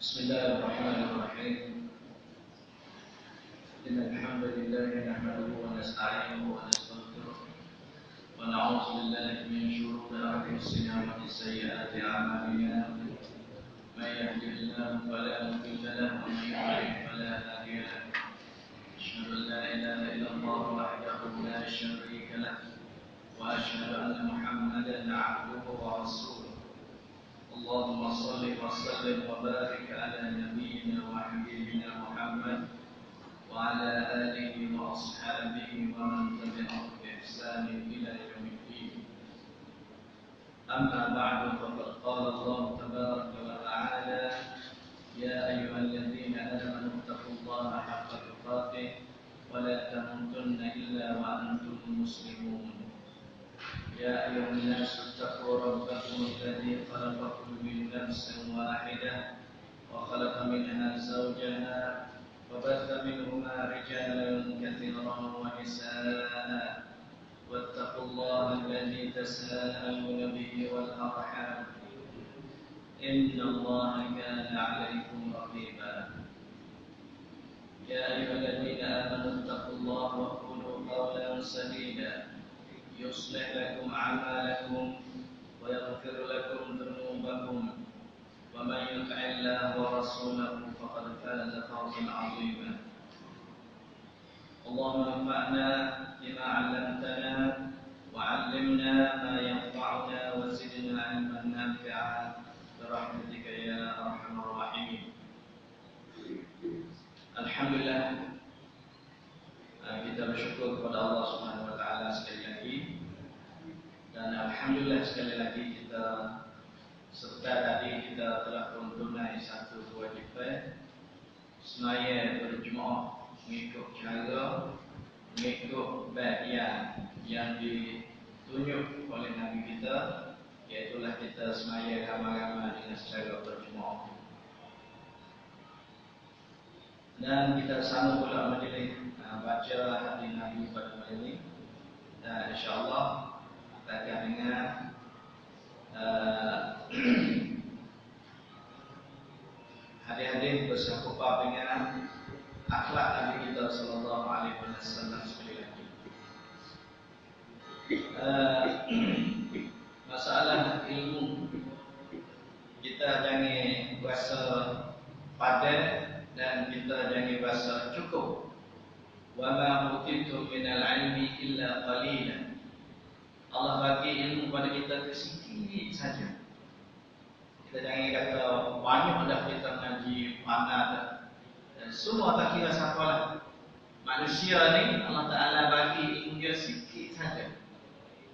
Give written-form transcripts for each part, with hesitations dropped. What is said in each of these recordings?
بسم الله الرحمن الرحيم إن الحمد لله نحمده ونستعينه ونستغفره ونعوذ بالله من شرور أنفسنا ومن سيئات أعمالنا من يهده الله فلا مضل له ومن يضلل فلا هادي له أشهد أن لا إله إلا الله وحده لا شريك له وأشهد أن محمدا عبده ورسوله اللهم صل وسلم وبارك على نبينا وحبيبنا محمد وعلى آله وأصحابه ومن تبعهم بإحسان إلى يوم الدين. أما بعد فقد قال الله تبارك وتعالى يا أيها الذين آمنوا اتقوا الله حق تقاته ولا تموتن إلا وأنتم مسلمون. يا أيها الناس اتقوا ربكم الذي خلقكم من نفس واحدة وخلق منها زوجها وبث منهما رجالا كثيرا ونساء واتقوا الله الذي تساءلون به والأرحام إن الله كان عليكم رقيبا. يا أيها الذين آمنوا اتقوا الله وقولوا قولا سديدا يصلح لكم أعمالكم ويغفر لكم ذنوبكم ومن يطع الله ورسوله فقد فاز فوزا عظيما. اللهم انفعنا بما علمتنا وعلمنا ما ينفعنا وزدنا علما نافعا برحمتك يا أرحم الراحمين. Alhamdulillah, kita bersyukur kepada Allah Subhanahu Wa Taala sekali lagi, dan alhamdulillah sekali lagi kita serta tadi kita telah pun tunai satu kewajipan semaya berjemaah mengikut cara, mengikut bahagian yang ditunjuk oleh Nabi kita, iaitulah kita semaya ramai-ramai dengan secara berjemaah. Dan kita sama pula majlis baca hadis Nabi pada malam ini, dan insya-Allah kita akan dengar hadis-hadis bersangkutan dengan akhlak Nabi kita sallallahu alaihi wasallam sekali lagi. Masalah ilmu kita jangan rasa padat dan kita jangan rasa cukup. Wa ma utitu minal ilmi illa qalilan. Allah bagi ilmu pada kita sedikit saja. Kita jangan kata banyak dah kita mengaji pandai dah. Dan semua tak kira siapa lah. Manusia ni Allah Ta'ala bagi ilmu dia sikit saja.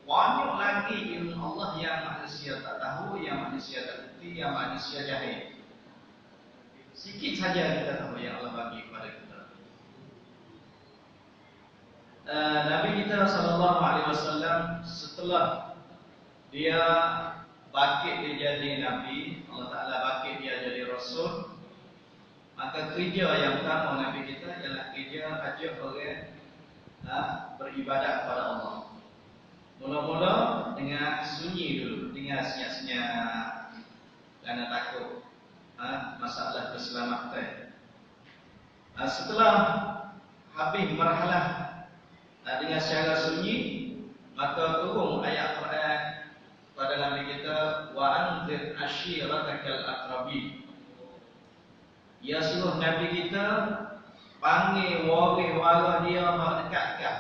Banyak lagi ilmu Allah yang manusia tak tahu, yang manusia tak kerti, yang manusia jahil. Sikit saja kita tahu yang Allah bagi kepada kita. Nabi kita sallallahu alaihi wasallam setelah dia bangkit dia jadi nabi, Allah Taala bangkit dia jadi rasul, maka kerja yang utama Nabi kita ialah kerja ajak orang beribadat kepada Allah. Mula-mula dengan sunyi dulu, dengan senyap-senyap, kerana takut masalah keselamatan. Setelah habis marhalah dengan secara sunyi, maka turun ayat Quran pada Nabi kita, wa anzir ashiratakal aqrabin. Ya suruh Nabi kita panggil waris-waris dia hak dekat-dekat.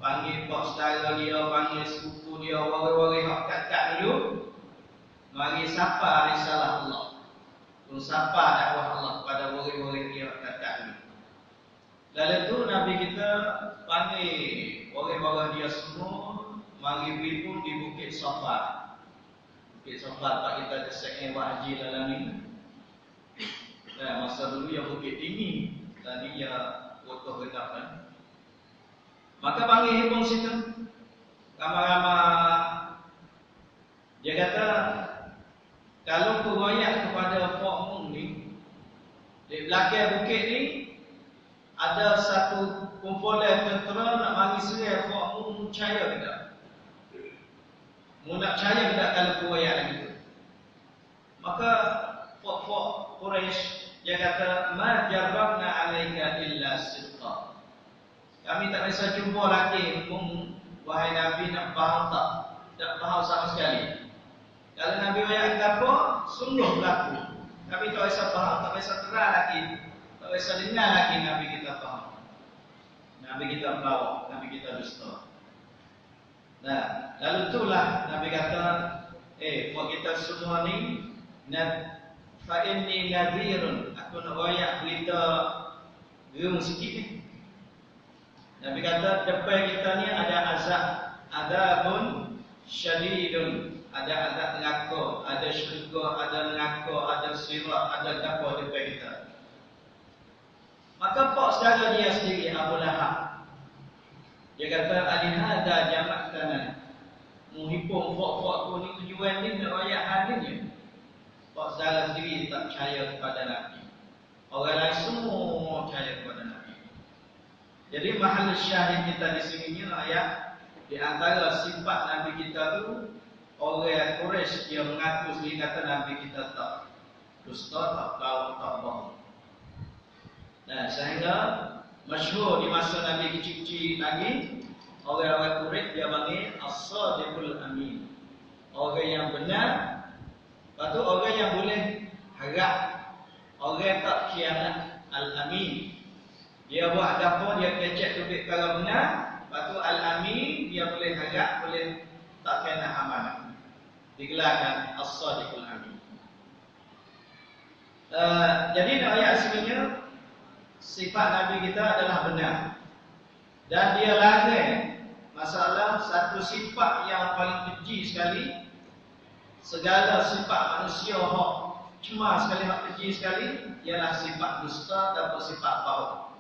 Panggil pak saudara dia, panggil sepupu dia, waris-waris hak dekat-dekat dulu. Mari sapa risalah Allah. Pun sapa dakwah Allah kepada waris-waris dia hak dekat dulu. Lalu tu Nabi kita panggil waris-waris dia semua mari berhimpun di Bukit Safa. Bukit Safa tak kita keseknya buat haji dalam ni. Masa dulu yang bukit tinggi, tadi ya kotor rendah kan. Maka panggil himpun situ. Ramai-ramai. Dia kata, kalau kau royak kepada Fa'mun ni, di belakang bukit ni, ada satu kumpulan tentera nak mari serang Fa'mun, percaya ke tak? Mu nak percaya ke tak kalau kau royak gitu? Maka Fa'mun Quraisy, dia kata, "Ma jarrabna 'alaika illa sidqa." Kami tak bisa jumpa lagi pun wahai Nabi nak faham tak? Tak faham sama sekali. Kalau Nabi ayat apa, sungguh berlaku. Kami tak bisa faham, tak bisa terang lagi, tak bisa dengar lagi Nabi kita faham. Nabi kita pelawak, Nabi kita dusta. Nah, lalu itulah Nabi kata, buat kita semua ni, fa inni nadhirun, aku nak royak berita gerung sikit ni. Nabi kata depan kita ni ada azab, adabun syadidun, ada azab neraka, ada syurga, ada neraka, ada sirat, ada apa depan kita. Maka pak saudara dia sendiri Abu Lahab, dia kata alihada jama'tana, muhibung fok-fok tu ni tujuan ni nak royak hadisnya. Pak saudara sendiri tak percaya kepada Nabi. Orang lain semua percaya kepada Nabi. Jadi mahal syahid kita di sini ni ayat di antara sifat Nabi kita tu, orang Quraisy dia mengaku sendiri kata Nabi kita tak dusta, tak pelawak, tak bohong. Nah, sehingga masyhur di masa Nabi kecil-kecil lagi, orang-orang Quraisy dia panggil as-sadiqul amin. Orang yang benar, lepas tu orang yang boleh harap, orang tak khianat, al-amin. Dia buat apa, dia kecek duit kalau benar, lepas tu al-amin, dia boleh harap, boleh tak khianat amanah. Digelarkan as-sadiqul amin. Jadi ayat sebenarnya sifat Nabi kita adalah benar. Dan dia larang masalah satu sifat yang paling keji sekali. Segala sifat manusia hak cuma sekali, hak keji sekali, ialah sifat dusta atau sifat bohong.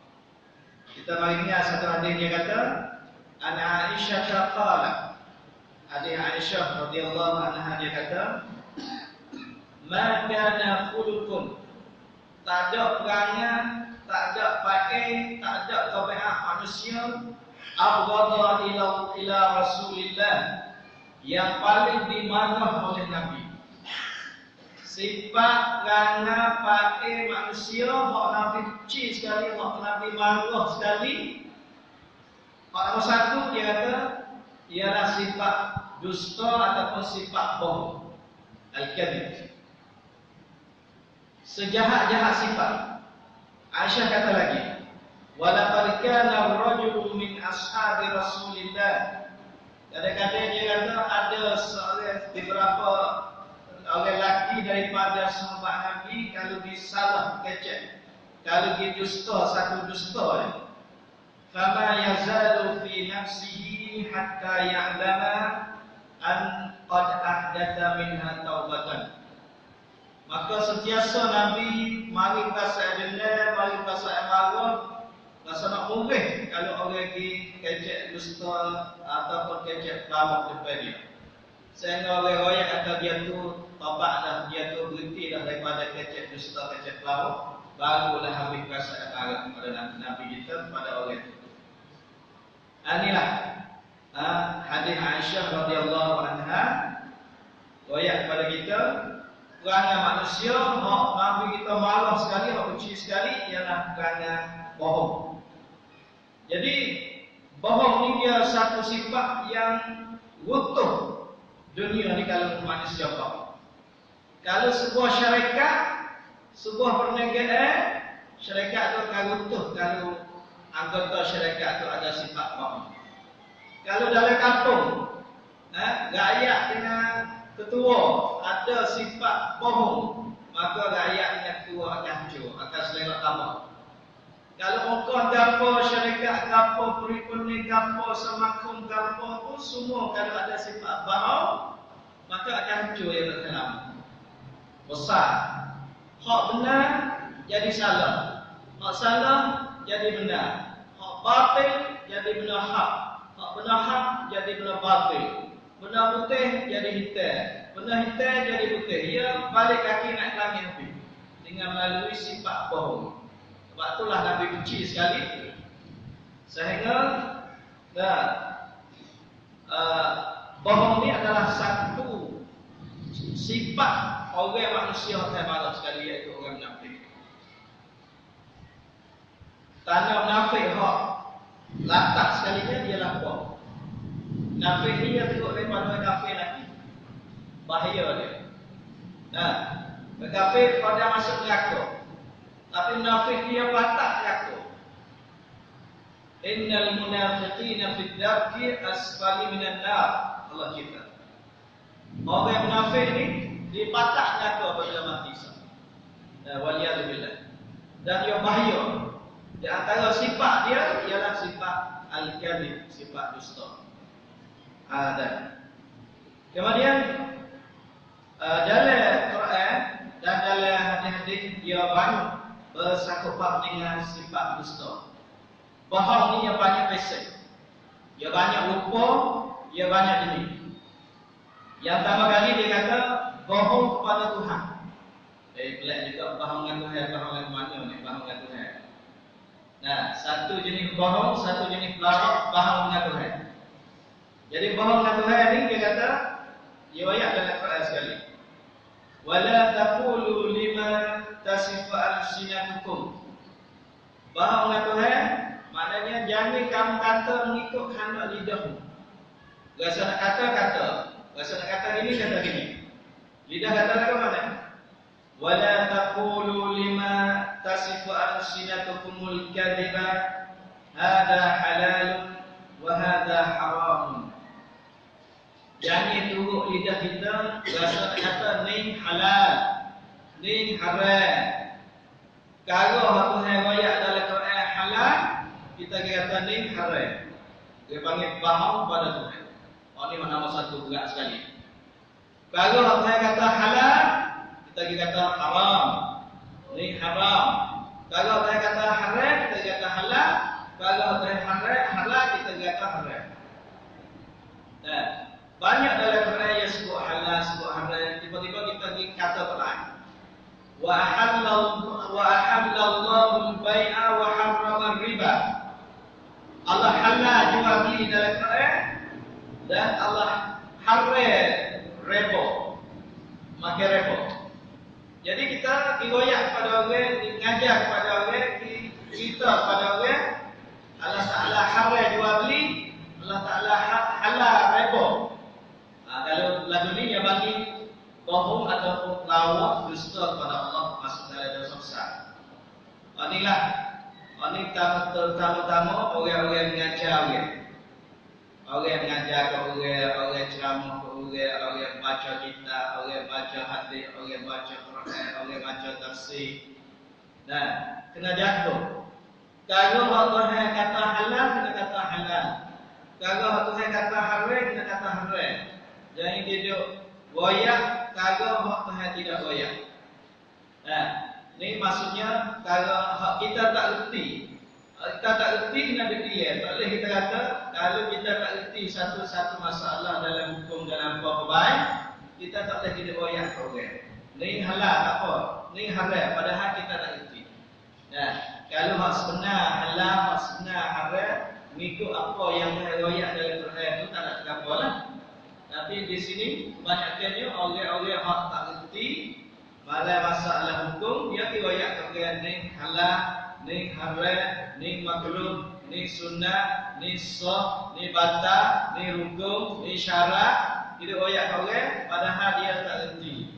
Kita mari ingat satu hadis dia kata, Ana Aisyah qalat. Hadis Aisyah radhiyallahu anha dia kata, "Ma kana khuluqun." Tak ada perangai, tak ada pakai, tak ada tabiat manusia abghadha ila Rasulillah, yang paling dimarah oleh Nabi. Sifat kerana pakai manusia hak Nabi benci sekali, hak Nabi marah sekali. Hak nombor satu dia kata ialah sifat dusta ataupun sifat bohong, al-kadhib. Sejahat-jahat sifat. Aisyah kata lagi, "Walaqad kana ar-rajulu min ashabi Rasulillah." Kadang-kadang dia kata ada seorang beberapa orang lelaki daripada sahabat Nabi, kalau disalah kecek, kalau didusta satu dusta, fama yazalu fi nafsihi hatta ya'lama an qad ahdatha minha taubatan. Maka sentiasa Nabi mari kasih dendam, mari kasih marah, rasa nak murih kalau orang pergi kecek dusta ataupun kecek pelawak depan dia. Sehingga orang-orang kata dia tu tobat dah, dia tu berhenti dah daripada kecek dusta, kecek pelawak, barulah habis kasih marah kepada Nabi kita, kepada orang itu. Inilah hadis Aisyah radhiyallahu anha royak kepada kita. Kerana manusia, hak Nabi kita marah sekali, hak benci sekali, ialah kerana bohong. Jadi bohong ni dia satu sifat yang runtuh dunia ni kalau manusia bohong. Kalau sebuah syarikat, sebuah perniagaan, syarikat tu akan runtuh kalau anggota syarikat tu ada sifat bohong. Kalau dalam kampung, rakyat dengan ketua ada sifat bohong, maka rakyat dengan ketua akan hancur, akan selera tambah. Kalau orang gapo, syarikat gapo, perikuni gapo, semakum gapo pun semua kalau ada sifat bohong, maka akan hancur yang berkelam. Besar. Hak benar jadi salah, hak salah jadi benar, hak batil jadi benar hak, hak benar hak jadi benar batil. Benar putih jadi hitam, benar hitam jadi putih. Ia balik kaki naik langit habis dengan melalui sifat bohong. Sebab itulah Nabi benci sekali. Sehingga bohong ni adalah satu sifat orang manusia yang marah sekali, iaitu orang munafik. Tanda munafik hak latah sekalinya ialah apa? Munafik ni dia tengok daripada kafir lagi. Bahaya dia. Nah, kafir pada masuk neraka. Tapi munafik dia patah neraka. Innal munafiqina fid darki asfali minan nar. Allah cakap. Orang yang munafik ni dipatah neraka apabila mati. Waliyadzubillah. Dan dia bahaya. Di antara sifat dia ialah sifat al-kadhib, sifat dusta. Dan kemudian dalam Quran dan dalam hadis-hadis dia banyak bersakupan dengan sifat dusta. Bohong ni dia banyak pesek. Dia banyak lupa, dia banyak jenis. Yang pertama kali dia kata bohong kepada Tuhan. Pelik juga bohong dengan Tuhan, bohong dengan mana ni? Bohong dengan Tuhan. Nah, satu jenis bohong, satu jenis pelawak, bohong dengan Tuhan. Jadi bohong dengan Tuhan ni dia kata, dia ayat dalam Quran sekali. Wala taqulu lima tasifu alsinatukum. Bohong dengan Tuhan maknanya jangan kamu kata mengikut kehendak lidahmu. Rasa nak kata, rasa nak kata gini. Lidah kata ke mana? Wala taqulu lima tasifu alsinatukumul kadhiba hadha halalun wa hadha haramun. Jangan turut lidah kita rasa nak kata ni halal, ni haram. Kalau Tuhan royak dalam Quran halal, kita kata ni haram. Dia panggil bohong pada Tuhan. Ini nombor satu berat sekali. Kalau Tuhan kata halal, kita kata haram. Ni haram. Kalau Tuhan kata haram, kita kata halal. Kalau Tuhan halal, kita kata haram. Banyak dalam Quran yang sebut halal, sebut haram. Tiba-tiba kita kata lain. Wa ahallallahu al-bai'a wa harrama riba. Allah halal jual beli dalam Quran dan Allah haram riba. Makan riba. Jadi kita riwayat kepada orang, mengajar kepada orang, kita kepada orang, Allah Taala haram jual beli, Allah Taala halal riba. Kalau lagu ni yang bagi bohong ataupun lawak dusta kepada Allah masuk dalam dosa besar. Inilah ini terutama orang-orang mengajar orang. Orang mengajar ke orang ceramah ke orang baca kitab, orang baca hadis, orang baca Quran, orang baca tafsir. Dan kena jatuh. Kalau Allah kata halal, kena kata halal. Kalau Tuhan kata haram, kena kata haram. Jangan duduk goyak kalau Tuhan tidak goyak. Ini maksudnya kalau kita tak erti. Kita tak erti kena declare. Tak boleh kita kata kalau kita tak erti satu-satu masalah dalam hukum dalam perbaik, kita tak boleh kita goyak program. Ini halal tak apa. Ini haram padahal kita tak erti. Kalau hak sebenar halal, hak sebenar haram, mengikut apa yang goyak dalam Quran itu tak nak terapa lah. Tapi di sini kebanyakannya orang-orang hak tak erti malah masalah hukum dia riwayat kata ni halal, ni haram, ni makruh, ni sunnah, ni sah, ni batal, ni rukun, ni syarat. Itu riwayat orang padahal dia tak erti.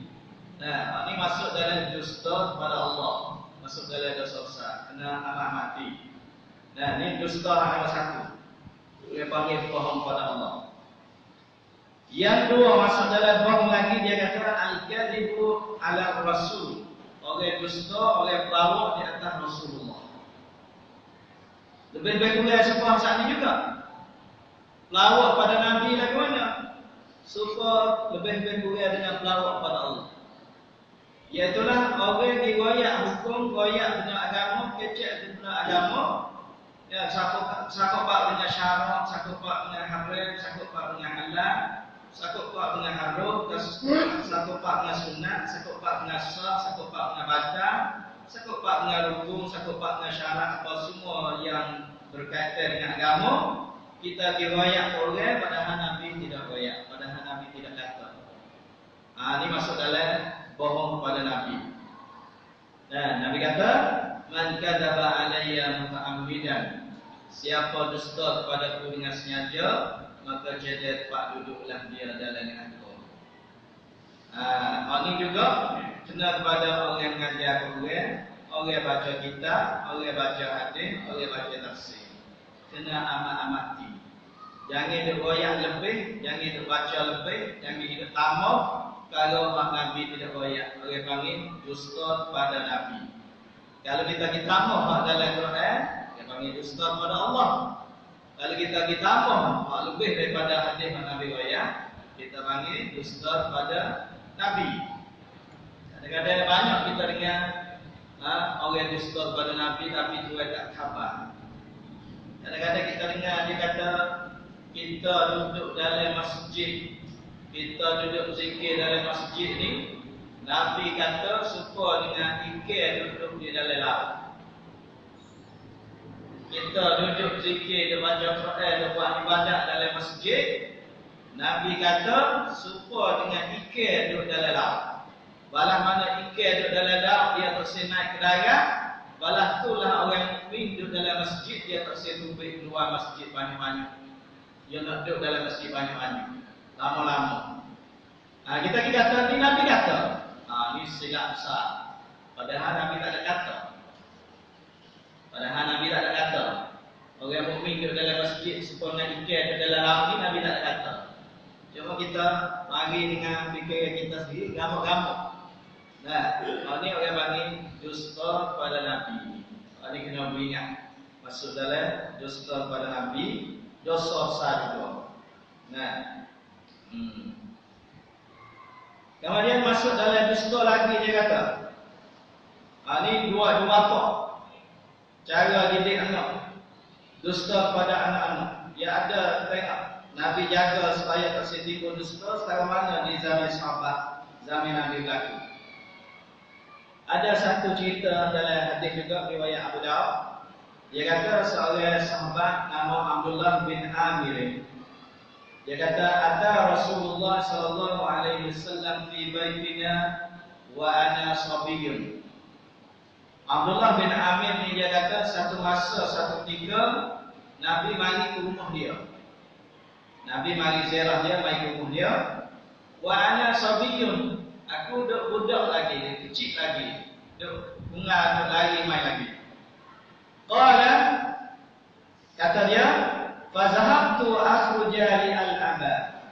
Ini masuk dalam dusta pada Allah, masuk dalam dosa besar, kena amat mati. Ini dusta nombor satu. Dia panggil bohong pada Allah. Yang dua masuk dalam bohong lagi dia kata al-kadhibu ala rasul. Orang dusta, orang pelawak di atas Rasulullah. Lebih-lebih kurang sebuah saat ini juga. Pelawak pada Nabi lagi mana? Suka lebih-lebih kurang dengan pelawak pada Allah. Iaitulah orang digoyak hukum, goyak dengan agama, kecek dengan agama. Ya, sakupak dengan syarat, sakupak dengan haram, sakupak dengan halal. Sakupak dengan haram, sakupak dengan sunat, sakupak dengan sah, sakupak dengan batal, sakupak dengan rukun, sakupak dengan syarat, apa semua yang berkaitan dengan agama, kita diroyak orang padahal Nabi tidak royak, padahal Nabi tidak kata. Ini masuk dalam bohong kepada Nabi. Dan Nabi kata, "Man kadzaba alayya muta'ammidan." Siapa dusta kepadaku dengan sengaja, maka jadi tempat duduklah dia dalam neraka. Ini juga kena kepada orang yang mengajar orang baca kitab, orang baca hadis, orang baca tafsir. Kena amat-amati. Jangan duk royak lebih, jangan duk baca lebih, jangan duk tambah. Kalau mak Nabi tidak royak, orang panggil dusta kepada Nabi. Kalau kita tambah dalam Quran, dia panggil dusta kepada Allah. Kalau kita tambah lebih daripada hadis Nabi royak, kita panggil dusta kepada Nabi. Kadang-kadang banyak kita dengar orang dusta kepada Nabi tapi dia tak khabar. Kadang-kadang kita dengar dia kata, kita duduk dalam masjid, kita duduk zikir dalam masjid ni, Nabi kata suka dengan ikan duduk di dalam laut. Kita duduk zikir, dia baca Quran, dia buat ibadat dalam masjid, Nabi kata suka dengan ikan duduk dalam laut. Balah mana ikan duduk dalam laut, dia terus naik ke darat. Balah itulah orang mukmin duduk dalam masjid, dia terus tubik keluar masjid banyak-banyak. Dia nak duduk dalam masjid banyak-banyak, lama-lama. Kita kata ni Nabi kata, ni silap besar. Padahal Nabi tak ada kata. Orang mukmin duduk dalam masjid supaya ikan duduk dalam laut ni Nabi tak ada kata. Cuma kita mari dengan fikiran kita sendiri, gamuk-gamuk. Ini orang panggil dusta kepada Nabi. Ini kena beringat. Masuk dalam dusta kepada Nabi, dosa besar juga. Kemudian masuk dalam dusta lagi dia kata, ini dua apa? Cara didik anak. Dusta kepada anak-anak. Dia ada tengok Nabi jaga supaya tak setipu dusta sekarang mana di zaman sahabat, zaman Nabi berlaku. Ada satu cerita dalam hadis juga riwayat Abu Daud. Dia kata seorang sahabat nama Abdullah bin Amir. Dia kata ada Rasulullah sallallahu alaihi wasallam fi baitina wa ana sabiyyun. Abdullah bin Amir ni dia kata satu masa satu ketika Nabi mari ke rumah dia. Nabi mari ziarah dia, mari ke rumah dia. Wa ana sabiyyun. Aku duk budak lagi, dia kecil lagi. Duk bunga, duk lari main lagi. Qala, kata dia, fa zahabtu akhruja li al-aba.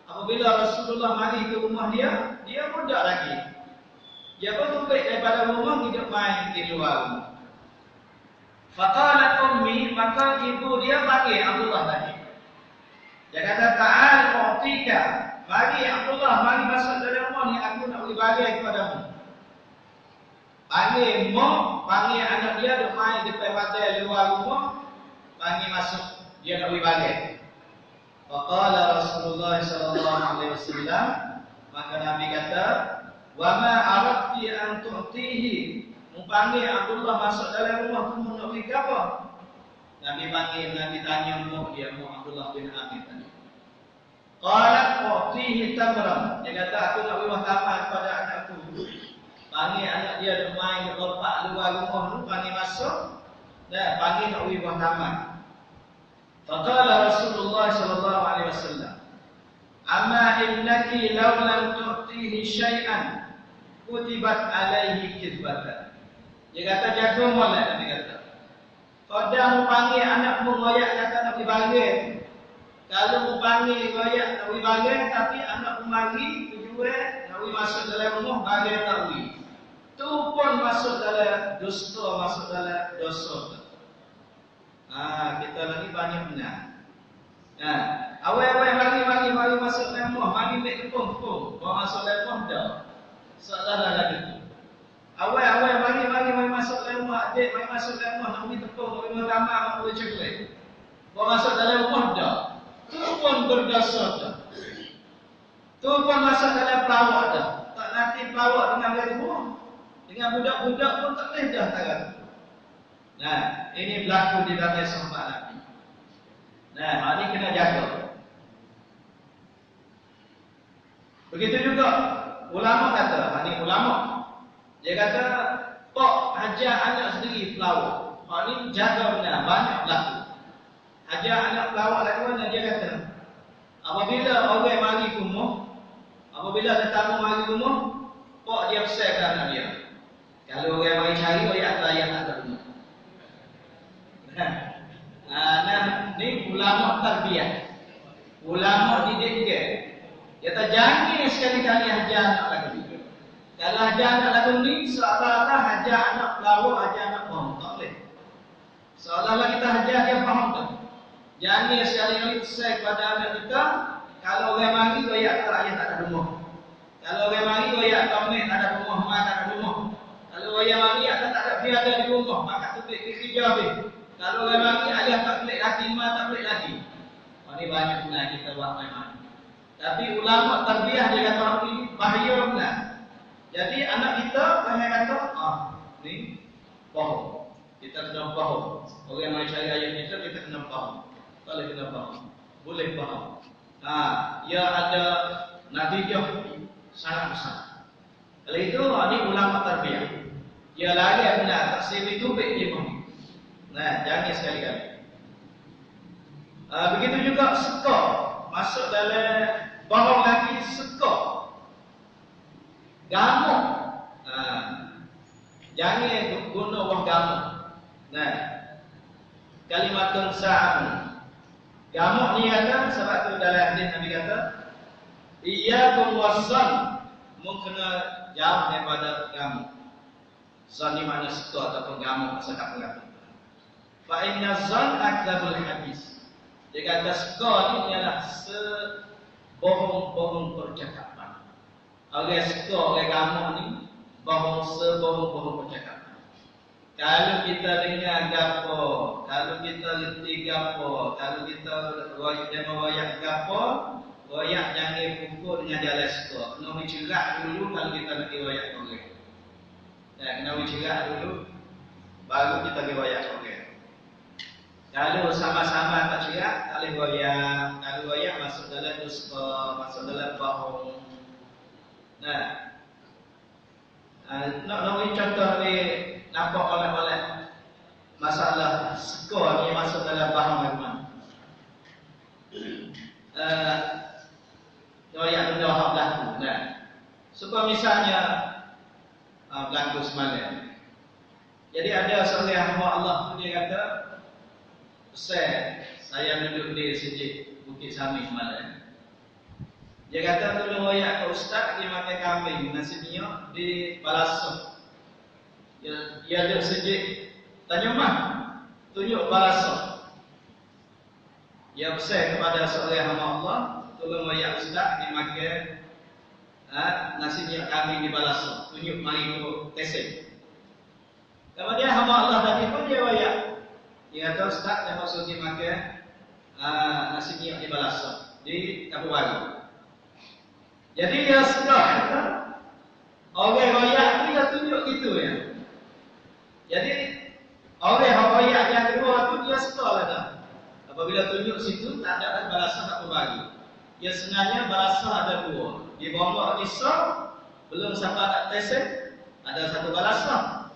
Apabila Rasulullah mari ke rumah dia, dia budak lagi. Dia pun tumpik daripada rumah, hidup main di luar rumah. Faqalat ummi, maka ibu dia panggil Abdullah tadi. Dia kata, ta'al mu'tika. Mari Abdullah, mari masuk dalam rumah ni, aku nak beri bagian kepadamu. Panggil mak, panggil anak dia, duk main depan batai luar rumah, panggil masuk, dia nak beri bagian. Faqala Rasulullah sallallahu alaihi wasallam, maka Nabi kata, wa ma aradti an tu'tihi. Panggil Abdullah masuk dalam rumah tu nak beri apa? Nabi panggil, Nabi tanya mak dia, mak Abdullah bin Amir tadi. Qalat u'tihi tamran. Dia kata aku nak beri makanan kepada anakku. Panggil anak dia duk main duk lompat luar rumah tu, panggil masuk. Dan panggil nak beri makanan. Faqala Rasulullah sallallahu alaihi wasallam, amma innaki law lam tu'tihi syai'an kutibat alaihi kizbatan. Dia kata jaga molek, Nabi kata. Kalau dah mau panggil anak mu royak kata nak pergi bangun. Kalau mu panggil royak nak pergi bangun, tapi anak mu mari tujuan nak pergi masuk dalam rumah bangun tak pergi. Tu pun masuk dalam dusta, masuk dalam dosa. Kita lagi banyak benar. Awal-awal mari masuk dalam rumah, mari ambil tepung. Bawa masuk dalam rumah dah. Salah lagi tu. Awal mari masuk dalam rumah, adik mari masuk dalam rumah, nak beri tepung, nak beri tamar, nak beri coklat. Bawa masuk dalam rumah dah. Tu pun berdosa dah. Tu pun masuk dalam pelawak dah. Tak nanti pelawak dengan orang rumah. Dengan budak-budak pun tak boleh dah tangan. Ini berlaku di dalam sahabat Nabi. Ini kena jaga. Begitu juga ulama kata, ni ulama. Dia kata, kok hajar anak sendiri pelawak. Hak ni jaga benar, banyak berlaku. Hajar anak pelawak lagu mana dia kata, apabila orang mari ke rumah, apabila tetamu mari ke rumah, kok dia besarkan anak dia. Kalau orang mari cari, ayat ayat tak ada rumah. Nah, ni ulama tarbiyah. Ulama didik dia. Dia kata jangan sekali-kali hajar anak lagu ni. Kalau hajar anak lagu ni, seolah-olah hajar anak pelawak, hajar anak bohong. Tak boleh. Seolah-olah kita hajar dia faham tak? Jangan sekali-kali pesan kepada anak kita, kalau orang mari, ayat ayat tak ada rumah. Kalau orang mari, ayat tamat tak ada rumah, mak tak ada rumah. Kalau orang mari, ayat tak ada biada di rumah, maka tu kerja habis. Kalau orang mari, ayah tak boleh lagi, mak tak boleh lagi. Ini banyak benar kita buat memang. Tapi ulama tarbiyah dia kata ini bahaya benar. Jadi anak kita banyak kata, ni bohong. Kita kena bohong. Orang yang cari ayat kita kena bohong. Tak boleh kena bohong. Boleh bohong. Ia ada natijah sangat besar. Oleh itu, ini ulama tarbiyah. Ia lagi benar, tak sebi tubik dia bohong. Nah, jangan sekali-kali. Begitu juga sekor masuk dalam bohong lagi sekor gamuk. Jangan guna wah gamuk. Nah, kalimatun sa'am. Gamuk ni kata sebab tu dalam hadis Nabi kata iyyakum wazzan, mungkena jauh daripada gamuk. Zan ni makna sekor ataupun gamuk cakap berapa. Fa inna zan akdzabul hadis. Dia kata skor ni ialah sebohong-bohong percakapan. Orang skor, orang gamuk ni sebohong-bohong percakapan. Kalau kita dengar gapo, kalau kita reti gapo, kalau kita royak gapo, royak jangan pukul dengan jalan skor. Kena dicerak dulu kalau kita nak royak orang. Kena dicerak dulu baru kita royak orang. Kalau sama-sama tak cerak, tak boleh goyak. Kalau goyak masuk dalam dusta, masuk dalam bohong. Nah, nak contoh ni nampak oleh masalah skor ni masuk dalam bohong bagaimana? Goyak benda hak berlaku. Nah, supaya misalnya berlaku semalam. Jadi ada seorang hamba Allah tu dia kata, saya duduk di Masjid Bukit Sami semalam. Dia kata tolong royak ke ustaz dia makan kambing nasi minyak di Balasah. Dia ada sejid tanya mah tunjuk Balasah. Dia pesan kepada seorang hamba Allah tolong royak ustaz dia makan nasi minyak kambing di Balasah. Tunjuk mari ke Tesek. Kemudian hamba Allah tadi pun dia royak. Dia kata ustaz yang maksud dia makan nasi minyak di Balasah di Kampung Baru. Jadi dia sudah kata orang royak tu dia tunjuk gitu ya. Jadi orang royak yang kedua tu dia sudah kata apabila tunjuk situ tak ada Balasah Kampung Baru. Dia sebenarnya Balasah ada dua. Di bawah Isra belum sampai tak Tesek ada satu Balasah.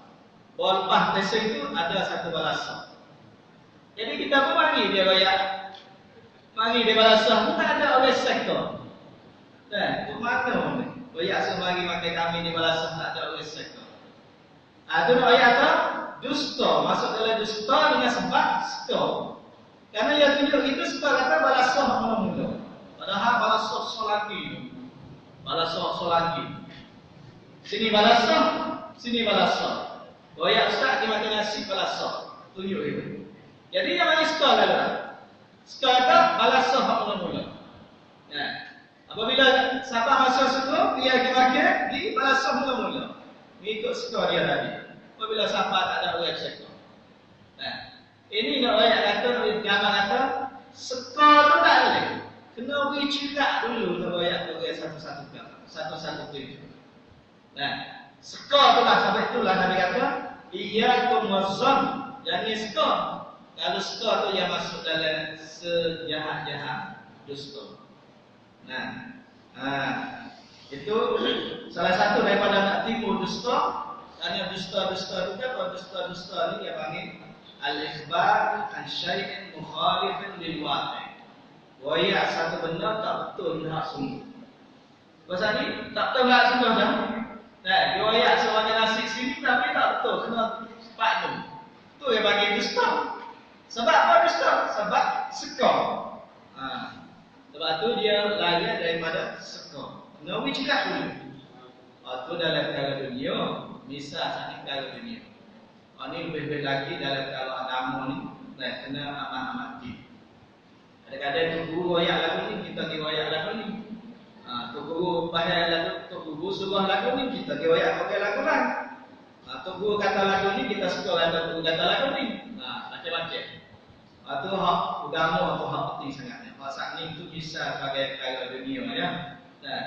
Bawah lepas Tesek itu ada satu Balasah. Jadi kita pun mari dia royak. Mari dia Balasah pun tak ada oleh sektor. Dan ke mana ni? Royak semari makan kami di Balasah tak ada oleh sektor. Itu royak apa? Dusta. Masuk dalam dusta dengan sebab sektor. Karena dia tunjuk itu sebab kata Balasah mula-mula. Padahal Balasah solaki. Balasah solaki. Sini Balasah, sini Balasah. Royak ustaz dia makan nasi Balasah. Tunjuk itu. Jadi yang mana sekolah adalah sekolah itu Balasah mula-mula. Apabila siapa masuk situ, dia makan di Balasah mula-mula. Mengikut sekolah dia tadi. Apabila siapa tak ada orang sektor. Ini nak ayat kata, gambar kata, sekolah itu tak boleh. Kena beri cerak dulu nak ayat orang satu-satu gambar. Satu-satu tunjuk. Sekolah itulah, sampai itulah Nabi kata, iyyakum wazzan. Jangan sekolah. Kalau skor tu yang masuk dalam sejahat-jahat dusta. Itu salah satu daripada nak tipu dusta. Kerana dusta-dusta juga, kalau dusta-dusta ni dia panggil al-ikhbar an syai'in mukhalifin lil waqi'. Royak satu benda tak betul hak sungguh. Pasal ni tak betul hak sungguh dah. Nah, dia royak sebagai nasi sini tapi tak betul, kena pakdu. Tu yang panggil dusta. Sebab apa dusta? Sebab sekor. Sebab tu dia layak daripada sekor. Nawi cakap dulu. Itu dalam perkara dunia. Misal sahaja perkara dunia. Ini lebih-lebih lagi dalam perkara agama ni. Kena amat-amati. Kadang-kadang tu guru royak lagu ni, kita pergi royak lagu ni. Tu guru bahaya lagu, tu guru suruh lagu ni, kita pergi royak pakai lagu lain. Tu guru kata lagu ni, kita suka kata guru kata lagu ni. Macam-macam. Itu hak agama atau hak penting sangatnya. Hak saat ni itu bisa sebagai perkara dunia ya. Dan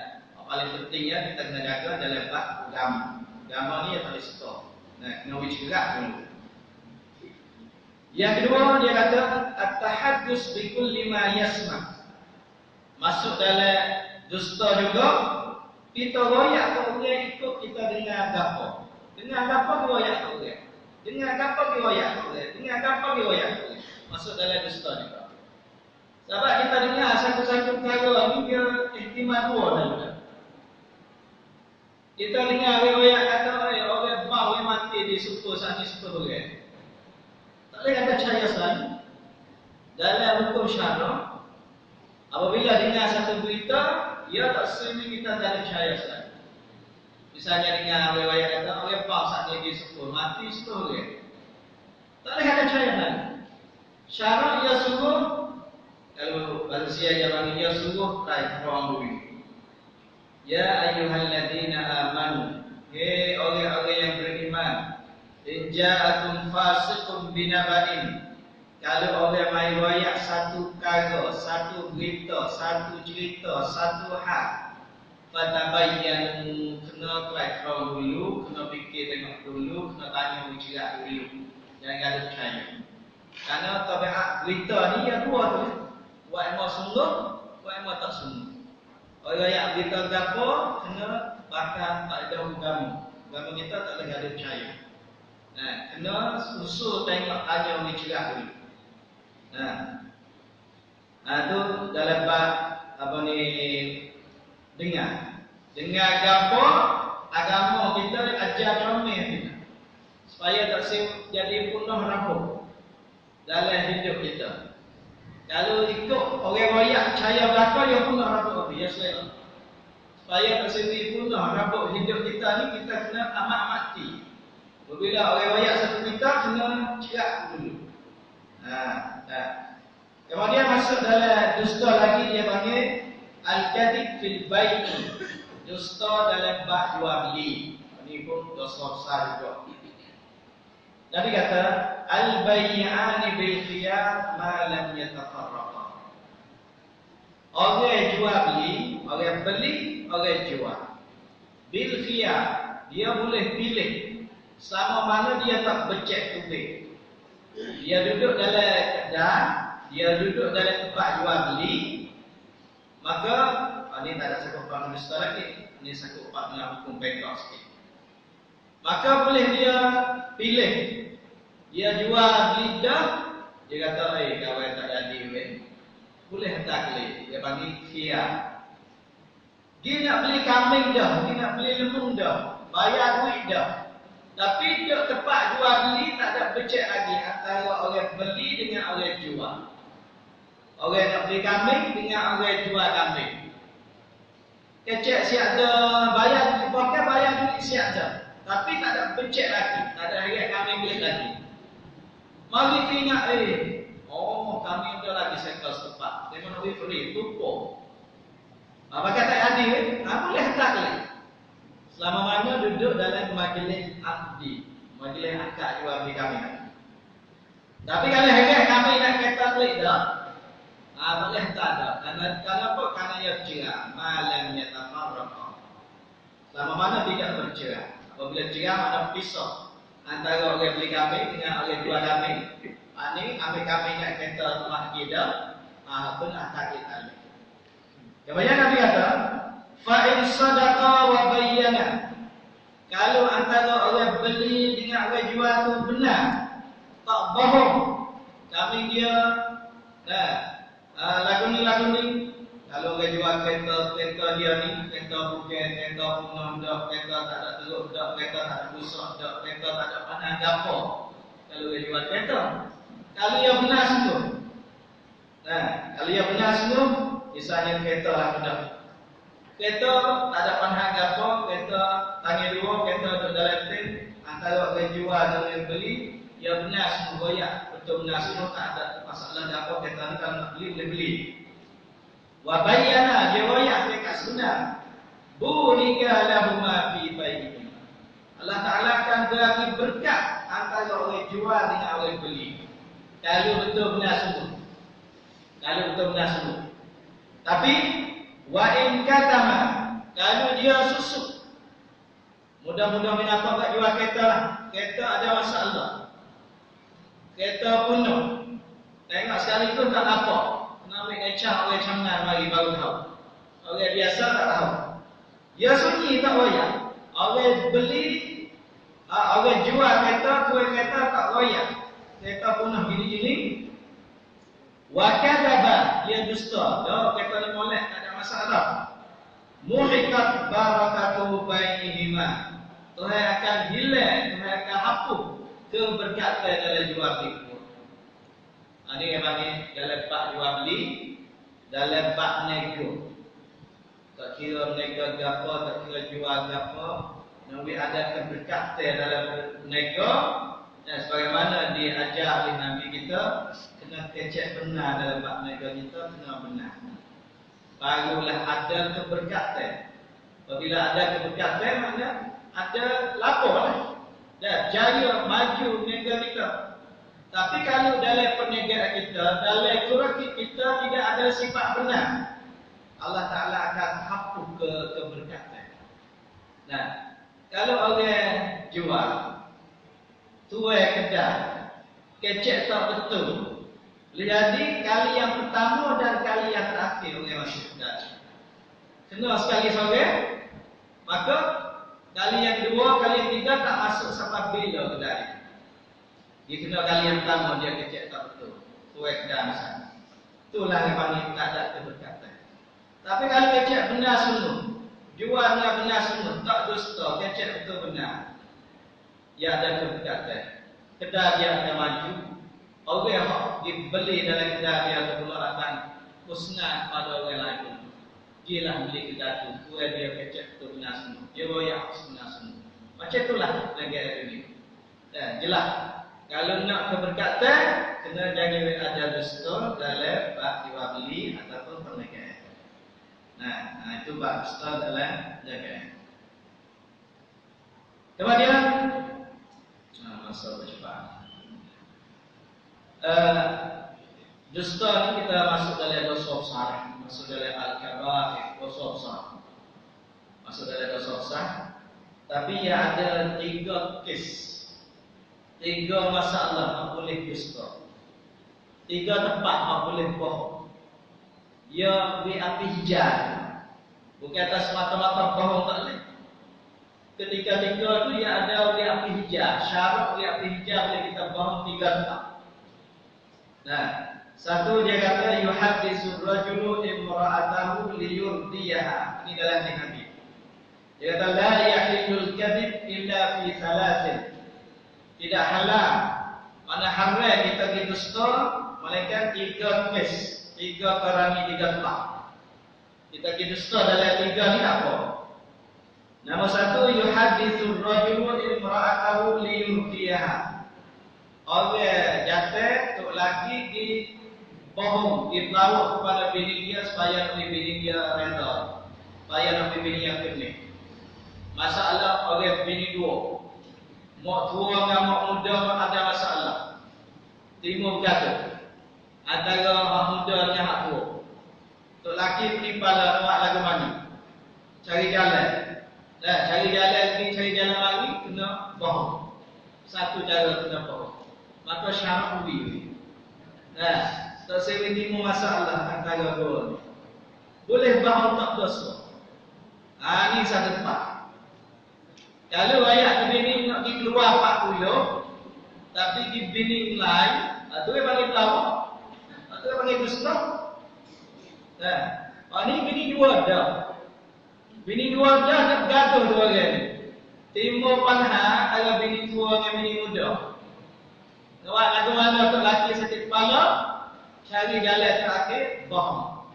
paling penting ya kita kena jaga dalam bab agama. Agama ni yang paling setor. Kena wujud gerak dulu. Yang kedua dia kata at-tahaddus bi kulli ma yasma. Masuk dalam dusta juga kita royak ke orang ikut kita dengar gapo. Dengar gapo ke royak ke orang. Dengar gapo ke royak ke orang. Dengar gapo ke royak ke orang. Masuk dalam dusta juga. Sebab kita dengar satu-satu perkara ni dia ihtimal dua juga. Kita dengar riwayat kata orang mau mati di suku sana suku orang. Tak boleh kata percaya selalu. Dalam hukum syara apabila dengar satu berita, ia tak semestinya kita tak ada percaya selalu. Misalnya dengar riwayat kata orang mau sana di suku mati suku orang. Tak boleh kata percaya selalu. Syara ia suruh kalau manusia yang panggil dia suruh raih orang bumi. Ya ayyuhalladzina amanu, hei orang-orang yang beriman, in ja'akum fasiqun binaba'in. Kalau orang mai royak satu perkara, satu berita, satu cerita, satu hal, fatabayyan, kena try dulu, kena fikir tengok dulu, kena tanya ujian dulu. Jangan ada percaya. Karena tabiat berita ni yang dua tu. Buat emang sungguh, buat emang tak sungguh. Orang yang berita gapo kena bakal tak ada agama. Agama kita tak boleh ada percaya. Kena usul tengok tanya orang cerak dulu. Tu dalam bab apa ni dengar gapo agama kita ajar comel kita. Supaya tak jadi punah rabuk dalam hidup kita. Kalau ikut orang royak percaya belakang dia punah rabuk dia selera. Supaya tersendiri punah rabuk hidup kita ni kita kena amat-amati. Apabila orang royak satu kita kena cerak dulu. Kemudian masuk dalam dusta lagi dia panggil al-kadhib fil bait. Dusta dalam bab jual beli. Ini pun dosa besar juga. Nabi kata al-bay'ani bil khiyar ma lam yatafarraqa. Orang jual beli, orang beli, orang jual. Bil khiyar, dia boleh pilih selama mana dia tak becek tubik. Dia duduk dalam kedai, dia duduk dalam tempat jual beli, maka ini tak ada sakut orang dusta lagi. Ini sakut dengan hukum pekak sikit. Maka boleh dia pilih. Dia jual beli dah, dia kata, kawan tak jadi weh. Boleh tak beli? Dia panggil khiyar. Dia nak beli kambing dah, dia nak beli lembu dah, bayar duit dah. Tapi dia tempat jual beli tak ada becek lagi antara orang beli dengan orang jual. Orang nak beli kambing dengan orang jual kambing. Kecek siap ada bayar, pakai bayar duit siap dah. Tapi tak ada becek lagi, tak ada harga kambing beli lagi. Mari teringat kami ada lagi sektor setempat. Dia mana free, lupa. Apa kata hadir? Boleh tak boleh. Selama mana duduk dalam majlis akdi, majlis akad jual beli kami. Tapi kalau harga kami nak kata klik dah, boleh tak ada. Karena apa? Karena ia bercerai. Malam yatafarraqa. Selama mana tidak bercerai. Apabila cerai mana pisah antara orang beli kambing dengan orang jual kambing. Ini ambil kambing nak kata rumah kita, pun tak kita. Kemudian Nabi kata, Fa in sadaqa wa bayyana, kalau antara orang beli dengan orang jual tu benar, tak bohong, kami dia lagu ni, kalau orang jual kereta dia ni, kereta bukan, kereta punah, kereta tak ada teruk, kereta tak ada rusak, kereta tak ada panah gapo. Kalau orang jual kereta, kalau yang benar sungguh, kalau yang benar sungguh, misalnya kereta lah mudah. Kereta tak ada panah gapo, kereta tangan dua, kereta duduk dalam tin, antara orang jual dan orang beli, yang benar semua goyak, betul benar semua, tak ada masalah gapo. Kereta ni kalau nak beli boleh beli. Wa bayyana, dia goyak dekat sebenar. Burika lahuma fi baihim. Allah Ta'ala akan bagi berkat antara orang jual dengan orang beli, kalau betul benar sungguh. Kalau betul benar sungguh. Tapi wa in katama, kalau dia susuk, mudah-mudahan minapak tak jual kereta lah, kereta ada masalah, kereta penuh, tengok sekali tu tak apa, nak ambil kecah orang cangan mari baru tahu. Orang biasa tak tahu, dia sunyi tak royak. Orang beli, orang jual kereta, tuan kereta tak royak, kereta penuh gini-gini. Wa kadaba, dia dusta, dah kereta ni molek, tak ada masalah. Muhikat barakatuhu bainihima, Tuhan akan hilang, Tuhan akan hapus keberkatan dalam jual beli. Ini yang panggil dalam bab jual beli, dalam bab nego. Tak kira nego gapo, tak kira jual gapo, Nabi ada keberkatan dalam nego. Dan sebagaimana diajar oleh Nabi kita, kena kecek benar dalam bab nego kita, kena benar. Barulah ada keberkatan. Apabila ada keberkatan, maknanya ada lapor lah. Dan jaya maju niaga kita. Tapi kalau dalam perniagaan kita, dalam kuraki kita tidak ada sifat benar, Allah Ta'ala akan hapus keberkatan. Nah, kalau orang jual, tuai kedai, kecek tak betul, jadi kali yang pertama dan kali yang terakhir orang masuk kedai. Kena sekali seorang, maka kali yang kedua, kali yang ketiga tak masuk sampai bila kedai. Dia kena kali yang pertama dia kecek tak betul, tuai kedai misalnya. Itulah yang panggil tak ada keberkatan. Tapi kalau kecek benar sungguh, jual dengan benar sungguh, tak dusta, kecek betul benar, dia ada keberkatan. Kedai dia akan maju. Orang yang dibeli dalam kedai dia pula akan musnah pada orang lain. Dia lah beli kedai tu, tuai dia kecek betul benar semua, dia royak benar semua. Macam itulah negara ini. Dan jelas, kalau nak keberkatan, kena jangan ada dusta dalam bab jual beli ataupun perniagaan. Nah, itu bab dusta dalam perniagaan. Kemudian, masa bercepat. Dusta ni kita masuk dalam dosa besar, masuk dalam al-kabair, dosa besar, masuk dalam dosa besar. Tapi ya ada 3 kes, 3 masalah yang boleh dusta, 3 tempat yang boleh bohong. Ya bi api hijau, bukan atas mata-mata bohong tak boleh. Ketika 3 tu ya ada bi api hijau, syarat bi api hijau boleh kita bohong 3 tempat. Nah, satu dia kata yuhaddisu rajulu imra'atahu liyurdiyaha. Ini dalam hadis. Dia kata la yahillul kadhib illa fi thalathin. Tidak halal, mana haram kita berdusta melainkan 3 kes, 3 perangi, 3 tempat. Kita berdusta dalam 3 ni apa? Nombor 1, yuhaddisu rajulu imra'atahu liyurdiyaha. Orang jatuh tok laki di bohong, dibawa kepada bini dia supaya bini dia reda, supaya bini dia kena. Masalah orang bini 2, mak tua dengan mak muda ada masalah. Timur berkata antara mak muda dengan mak tua, tok laki penipala mak lagu mani, cari jalan. Cari jalan ni, cari jalan lagi kena bohong. Satu cara kena bohong. Maka syarat ubi. Tak sewi timu masalah antara dua ni. Boleh bohong tak dosa. Ni satu tempat. Kalau ayat bini nak pergi keluar 40, tapi di bini lain, tu dia panggil pelawak. Tu dia panggil dusta. Ni bini dua dah. Bini dua dah nak bergaduh dua orang ni. Timbul panha kalau bini tua dengan bini muda. Nawak lagu mana untuk lelaki sakit kepala, cari jalan terakhir, bohong.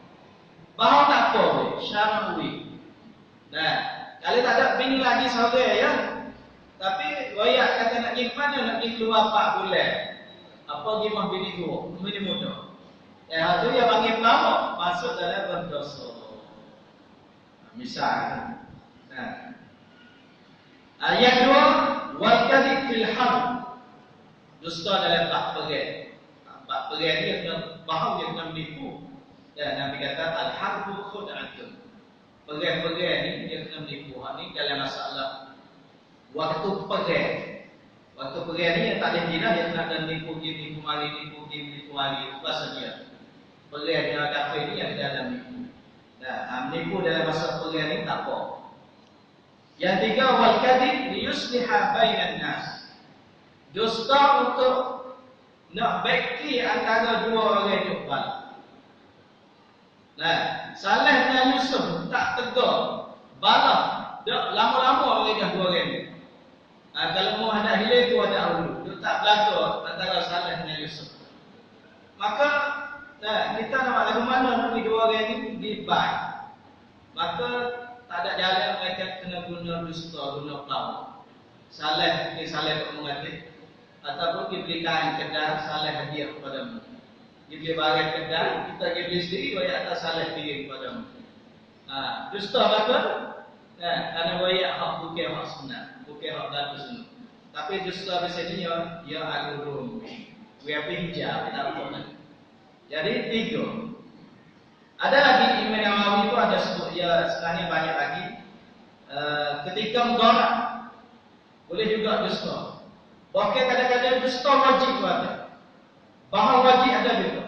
Bohong tak apa boleh, syar'i. Kalau tak ada bini lagi seorang ya. Tapi royak kata nak pergi mana, nak pergi keluar 4 bulan. Apa gimana bini tua, bini muda. Tu dia panggil pelawak, masuk dalam berdosa. Misal. Ayat 2, wal kadhib fil harb. Dusta dalam bab perang. Bab perang dia kena faham, dia kena menipu. Nabi kata al-harbu khud'atun. Perang-perang ni dia kena menipu. Ni dalam masalah waktu perang. Waktu perang ni tak ada jiran, dia kena ada menipu mari, menipu mari. Apa saja. Perang dengan kafir ni yang dalam menipu. Menipu dalam masa perang ni tak apa. Yang tiga, wal kadhib liyusliha bainan nas. Dusta untuk nak baiki antara dua orang yang balik. Saleh dan Yusuf tak tegar, balas. Dak lama-lama orang dah dua orang ni. Kalau mau ada hilang tu ada hulu. Dia tak berlaku antara Saleh dan Yusuf. Maka kita nak lagu mana nak dua orang ni dibaik. Maka tak ada jalan, mereka kena guna dusta, guna pelawak. Saleh tak mengatik. Ataupun dibeli kain kedai, Saleh hadiah kepadamu. Dibeli barang kedai, kita beli sendiri, bayar atas Saleh kirim kepadamu. Dusta apa? Kerana bayar hak bukan hak sebenar, bukan hak datu sebenar. Tapi dusta di sini dia al-urum. Dia pinjam, tak apa. Jadi 3. Ada lagi Imam Nawawi itu ada sebut, ya sebenarnya banyak lagi. Ketika mudharat boleh juga dusta. Bahkan kadang-kadang dusta wajib ada. Bahawa wajib ada juga.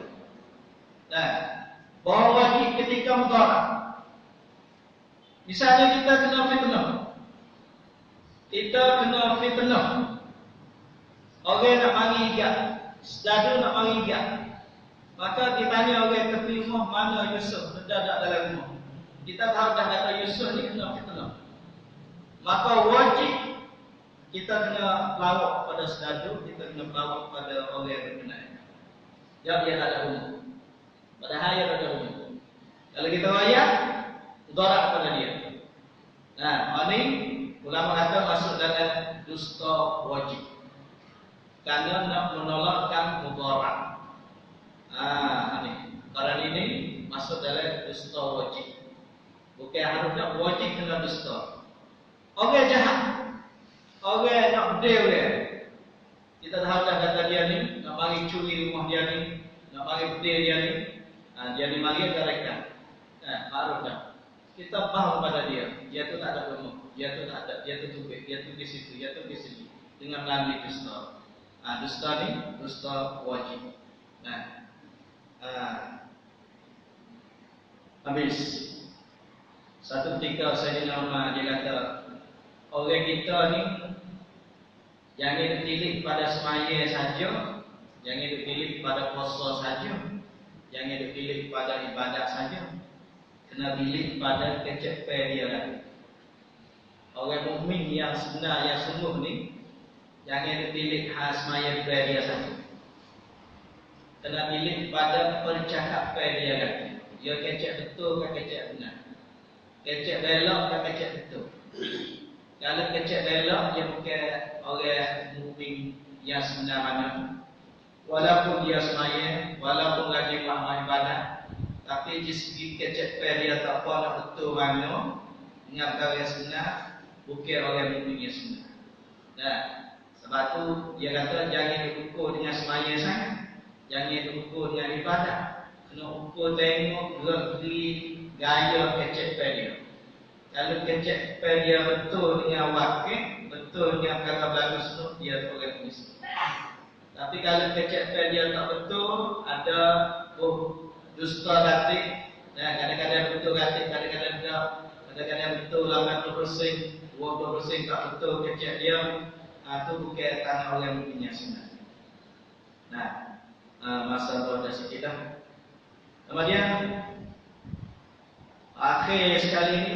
Bahawa wajib ketika mudharat. Misalnya kita kena fitnah. Kita kena fitnah. Orang nak mari igat, sedadu nak mari igat. Maka ditanya orang tepi rumah, mana Yusuf berdadak dalam rumah. Kita tahu dah kata Yusuf ni kena fitnah. Maka wajib kita kena pelawak pada sedadu, kita kena pelawak pada orang yang berkenaan. Jawab dia tak ada rumah. Padahal dia ada rumah. Kalau kita rakyat, mudarat kepada dia. Ini ulama kata masuk dalam dusta wajib. Kerana nak menolakkan mudarat. Ini. Karena ini masuk dalam dusta wajib. Bukan harus nak wajib kena dusta. Orang jahat. Orang nak bedil dia. Kita tahu dah kata dia ni nak mari curi rumah dia ni, nak mari bedil dia ni. Dia ni mari gerakan. Baru dah. Kita faham pada dia. Dia tu tak ada rumah. Dia tu tak ada. Dia tu tubik. Dia tu di situ. Dia tu di sini. Dengan melalui dusta. Dusta ni dusta wajib. Habis. Satu ketika Sayyidina Umar dia kata, orang kita ni jangan dipilih pada semaya saja, jangan dipilih pada puasa saja, jangan dipilih pada ibadat saja, kena pilih pada kecepayan dia lagi. Orang mukmin yang sebenar, yang sungguh ni, jangan dipilih semaya dia saja. Kena pilih pada percakapan dia lagi. Dia kecek betul ke kecek benar? Kecek belok ke kecek betul? Kalau kecek belok, dia bukan orang mukmin yang sebenar mana. Walaupun dia semaya, walaupun lagi amal ibadat, tapi di segi kecepayan dia tak apa nak betul mana, dengan perkara yang sebenar, bukan orang mukmin yang sebenar. Sebab tu dia kata jangan diukur dengan semaya sangat. Jangan diukur dengan ibadat. Kena ukur tengok gerak-gerik gaya kecepayan dia. Kalau kecepayan dia betul dengan wakil, betul dengan perkara berlaku semua, dia orang Islam. Tapi kalau kecepayan dia tak betul, ada dusta gatik, kadang-kadang betul gatik, kadang-kadang tak, Dengan yang betul 80%, 20% tak betul kecil dia, itu bukan tangan orang mukmin sebenarnya. Nah, masa tu ada sikit dah. Kemudian akhir sekali ni,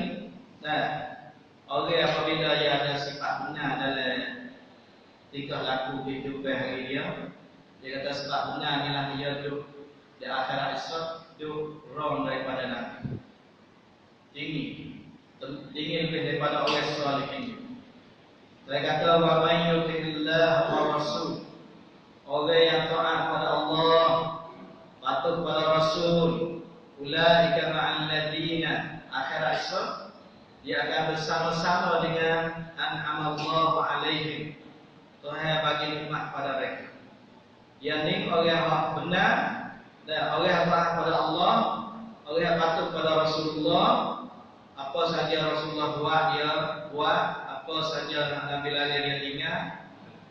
nah, orang apabila dia ada sifat benar dalam tingkah laku kehidupan hari dia kata sebab benar inilah dia duduk di akhirat esok, duduk wrong daripada Nabi. Tinggi lebih daripada orang soleh ini. Saya kata wa may yuti'illah wa rasul. Orang yang taat pada Allah, patuh pada Rasul, ulaika ma'al ladina, akhirat esok dia akan bersama-sama dengan an'amallahu alaihim. Tuhan bagi nikmat pada mereka. Yang ni orang yang benar dan orang yang taat pada Allah, orang yang patuh pada Rasulullah. Apa saja Rasulullah buat dia buat, apa saja Nabi larang dia tinggal,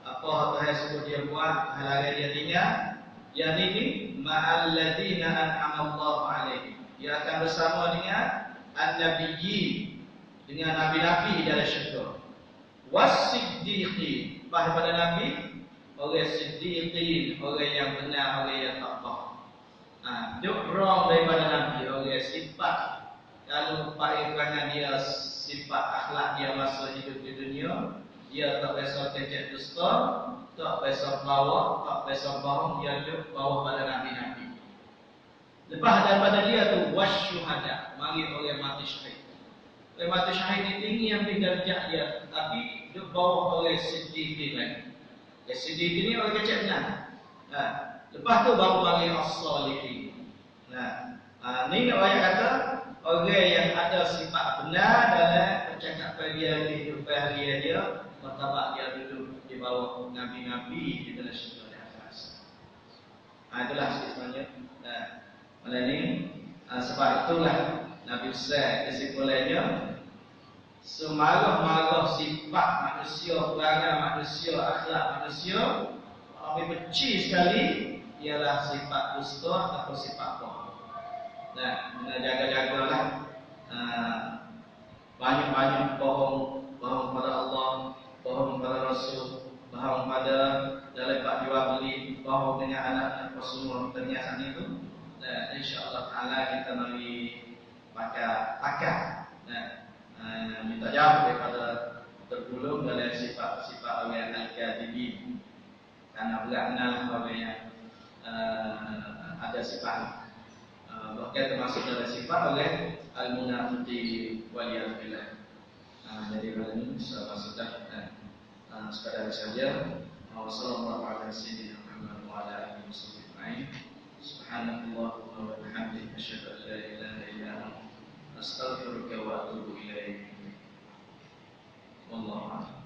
apa Tuhan sebut dia buat, larang dia tinggal. Yang ini ma'al ladina an'amallahu alaihim. Dia akan bersama dengan an-nabiyyin, dengan nabi-nabi dalam syurga. Was-siddiqin, pada Nabi, orang siddiqin, orang yang benar, orang yang takwa. Duk wrong daripada Nabi, orang sifat. Kalau perangai dia, sifat akhlak dia masa hidup di dunia, dia tak biasa kecek dusta, tak biasa pelawak, tak biasa bohong, dia duduk bawah pada Nabi-Nabi. Lepas daripada dia tu wasyuhada, mari orang mati syahid. Orang mati syahid ni tinggi yang darjat dia, tapi duduk bawah orang siddiqin lagi. Siddiqin ni orang kecek benar. Lepas tu baru mari as-salihin. Ni orang kata orang yang ada sifat benar dalam percakapan dia, kehidupan dia, martabat dia duduk di bawah nabi-nabi di dalam syurga di atas. Itulah sebenarnya. Malam ni sebab itulah Nabi Musa kesimpulannya, semarah-marah sifat manusia, perangai manusia, akhlak manusia, lebih benci sekali ialah sifat dusta atau sifat bohong. Kena jaga-jagalah, banyak-banyak bohong pada Allah, bohong pada Rasul, bohong pada dalam bab jual beli, bohong dengan anak semua perniagaan itu. InsyaAllah Ta'ala kita mari pakai minta jauh daripada tergulung dalam sifat-sifat orang al-kadhibin. Karena berat-benar orang yang ada sifat bahkan termasuk dalam sifat oleh al-munafiqin waliyadillah. Jadi malam ini sudah sekadar saja. Wassallallahu ala sayyidina Muhammad wa ala alihi wasallam. Subhanallah wa bihamdihi asyhadu an la ilaha illa anta astaghfiruka wa atubu ilaik. Wallahu a'lam.